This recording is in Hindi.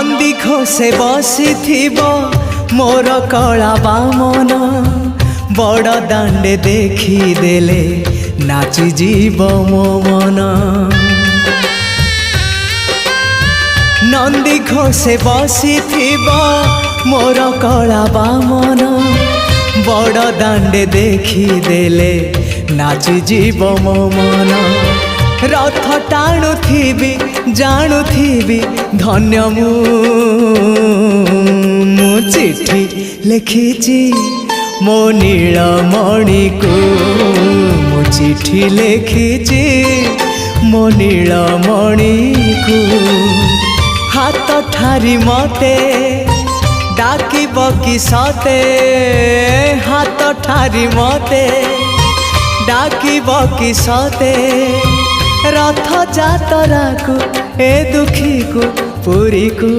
नंदी घोषे बसीथिब मोर कला बामन बड़ दांडे देखिदेले नाची जीव मो मन। नंदी घोषे बसीथिब मोर कला बामन बड़ दांडे देखिदेले नाची जीव मो मन। रथ टाणुथिबी जाणुथिबी धन्य मु चिठी लिखिची मो नीलमणि को मु चिठी लिखिची मो नीलमणि को। हाथ ठारी मते डाकिब कि सते हाथ ठारी मते डाकिब कि सते रथ जातरा को ए दुखी को पुरी को।